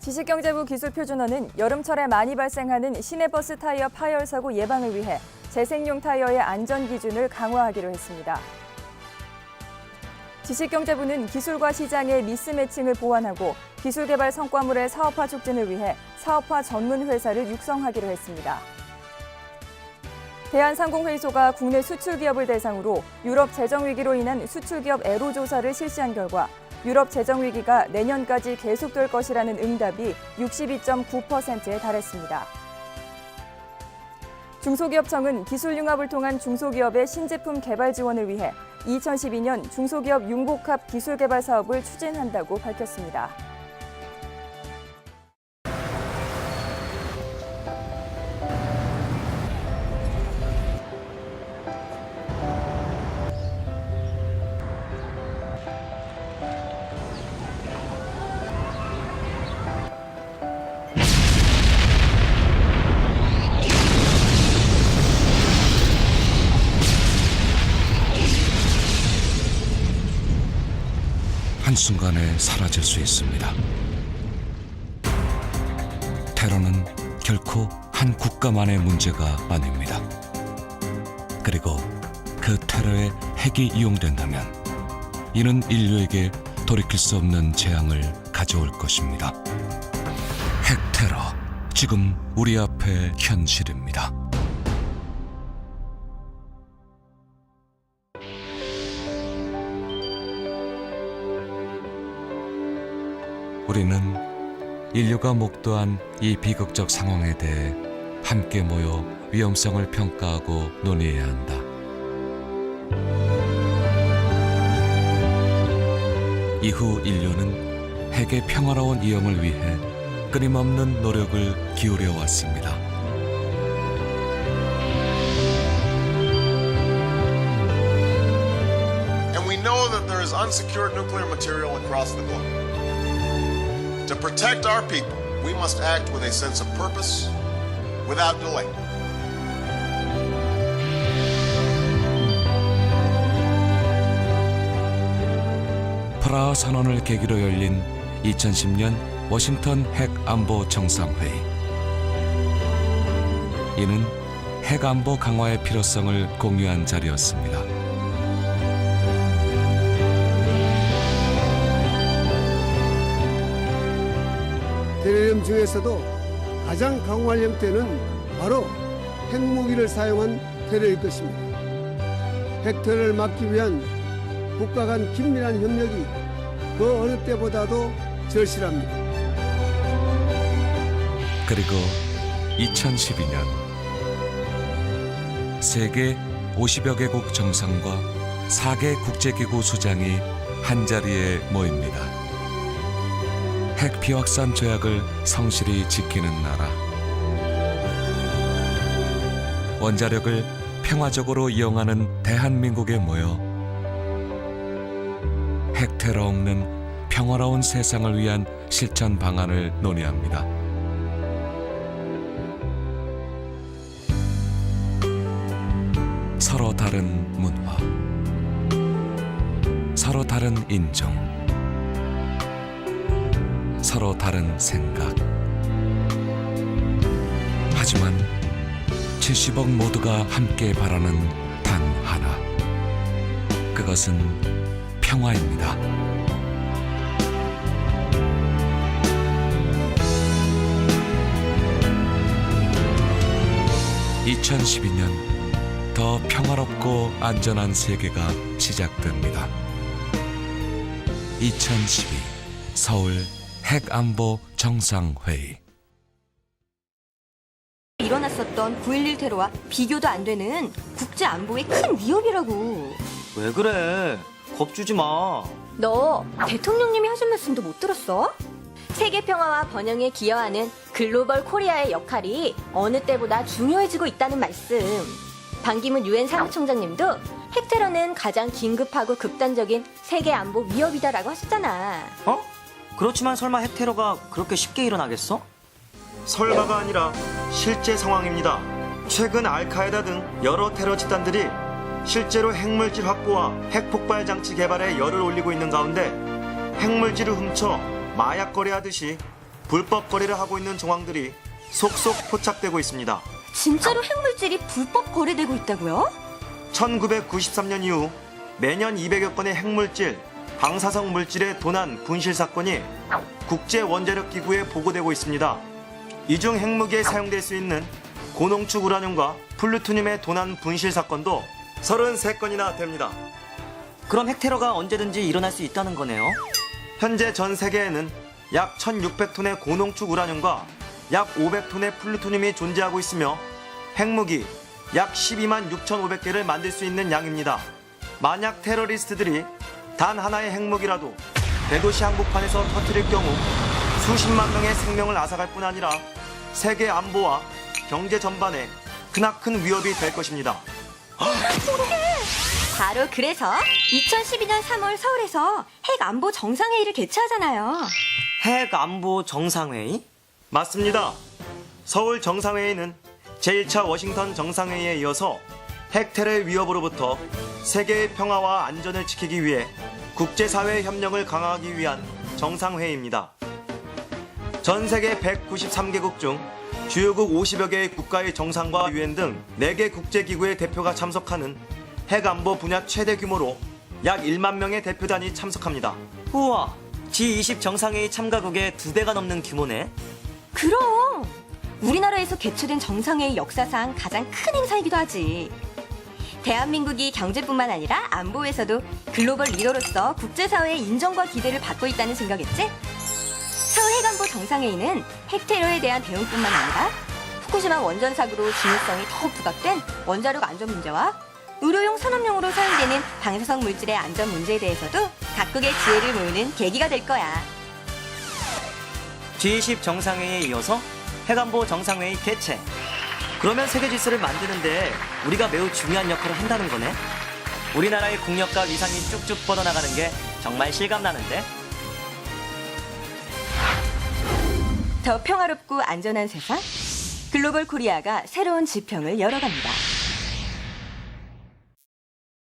지식경제부 기술표준원은 여름철에 많이 발생하는 시내버스 타이어 파열 사고 예방을 위해 재생용 타이어의 안전 기준을 강화하기로 했습니다. 지식경제부는 기술과 시장의 미스매칭을 보완하고 기술 개발 성과물의 사업화 촉진을 위해 사업화 전문 회사를 육성하기로 했습니다. 대한상공회의소가 국내 수출기업을 대상으로 유럽 재정위기로 인한 수출기업 애로 조사를 실시한 결과 유럽 재정위기가 내년까지 계속될 것이라는 응답이 62.9%에 달했습니다. 중소기업청은 기술융합을 통한 중소기업의 신제품 개발 지원을 위해 2012년 중소기업 융복합 기술개발 사업을 추진한다고 밝혔습니다. 한순간에 사라질 수 있습니다. 테러는 결코 한 국가만의 문제가 아닙니다. 그리고 그 테러에 핵이 이용된다면 이는 인류에게 돌이킬 수 없는 재앙을 가져올 것입니다. 핵 테러, 지금 우리 앞에 현실입니다. 우리는 인류가 목도한 이 비극적 상황에 대해 함께 모여 위험성을 평가하고 논의해야 한다. 이후 인류는 핵의 평화로운 이용을 위해 끊임없는 노력을 기울여 왔습니다. And we know that there is unsecured nuclear material across the globe. To protect our people, we must act with a sense of purpose, without delay. 프라하 선언을 계기로 열린 2010년 워싱턴 핵 안보 정상회의. 이는 핵 안보 강화의 필요성을 공유한 자리였습니다. 테러리움 중에서도 가장 강화할 형태는 바로 핵무기를 사용한 테러일 것입니다. 핵 테러를 막기 위한 국가 간 긴밀한 협력이 그 어느 때보다도 절실합니다. 그리고 2012년 세계 50여 개국 정상과 4개 국제기구 수장이 한자리에 모입니다. 핵 비확산 조약을 성실히 지키는 나라. 원자력을 평화적으로 이용하는 대한민국에 모여 핵 테러 없는 평화로운 세상을 위한 실천 방안을 논의합니다. 서로 다른 문화, 서로 다른 인종, 서로 다른 생각. 하지만 70억 모두가 함께 바라는 단 하나. 그것은 평화입니다. (2012년) 더 평화롭고 안전한 세계가 시작됩니다. 2012 서울 핵안보 정상회의. 일어났었던 9.11 테러와 비교도 안 되는 국제 안보의 큰 위협이라고. 왜 그래? 겁주지 마. 너 대통령님이 하신 말씀도 못 들었어? 세계 평화와 번영에 기여하는 글로벌 코리아의 역할이 어느 때보다 중요해지고 있다는 말씀. 반기문 유엔 사무총장님도 핵 테러는 가장 긴급하고 극단적인 세계 안보 위협이다라고 하셨잖아. 어? 그렇지만 설마 핵 테러가 그렇게 쉽게 일어나겠어? 설마가 아니라 실제 상황입니다. 최근 알카에다 등 여러 테러 집단들이 실제로 핵물질 확보와 핵폭발 장치 개발에 열을 올리고 있는 가운데 핵물질을 훔쳐 마약 거래하듯이 불법 거래를 하고 있는 정황들이 속속 포착되고 있습니다. 진짜로 핵물질이 불법 거래되고 있다고요? 1993년 이후 매년 200여 건의 핵물질, 방사성 물질의 도난, 분실 사건이 국제원자력기구에 보고되고 있습니다. 이 중 핵무기에 사용될 수 있는 고농축 우라늄과 플루토늄의 도난, 분실 사건도 33건이나 됩니다. 그럼 핵테러가 언제든지 일어날 수 있다는 거네요. 현재 전 세계에는 약 1,600톤의 고농축 우라늄과 약 500톤의 플루토늄이 존재하고 있으며 핵무기 약 12만 6,500개를 만들 수 있는 양입니다. 만약 테러리스트들이 단 하나의 핵무기라도 대도시 한복판에서 터뜨릴 경우 수십만 명의 생명을 앗아갈 뿐 아니라 세계 안보와 경제 전반에 크나큰 위협이 될 것입니다. 바로 그래서 2012년 3월 서울에서 핵 안보 정상회의를 개최하잖아요. 핵 안보 정상회의? 맞습니다. 서울 정상회의는 제1차 워싱턴 정상회의에 이어서 핵 테러의 위협으로부터 세계의 평화와 안전을 지키기 위해 국제사회의 협력을 강화하기 위한 정상회의입니다. 전 세계 193개국 중 주요국 50여 개의 국가의 정상과 유엔 등 4개 국제기구의 대표가 참석하는 핵 안보 분야 최대 규모로 약 1만 명의 대표단이 참석합니다. 우와, G20 정상회의 참가국의 2배가 넘는 규모네. 그럼 우리나라에서 개최된 정상회의 역사상 가장 큰 행사이기도 하지. 대한민국이 경제뿐만 아니라 안보에서도 글로벌 리더로서 국제사회의 인정과 기대를 받고 있다는 증거겠지? 서울 핵안보 정상회의는 핵테러에 대한 대응뿐만 아니라 후쿠시마 원전 사고로 중요성이 더욱 부각된 원자력 안전 문제와 의료용 산업용으로 사용되는 방사성 물질의 안전 문제에 대해서도 각국의 지혜를 모으는 계기가 될 거야. G20 정상회의에 이어서 핵안보 정상회의 개최. 그러면 세계 질서를 만드는데 우리가 매우 중요한 역할을 한다는 거네. 우리나라의 국력과 위상이 쭉쭉 뻗어나가는 게 정말 실감나는데. 더 평화롭고 안전한 세상, 글로벌 코리아가 새로운 지평을 열어갑니다.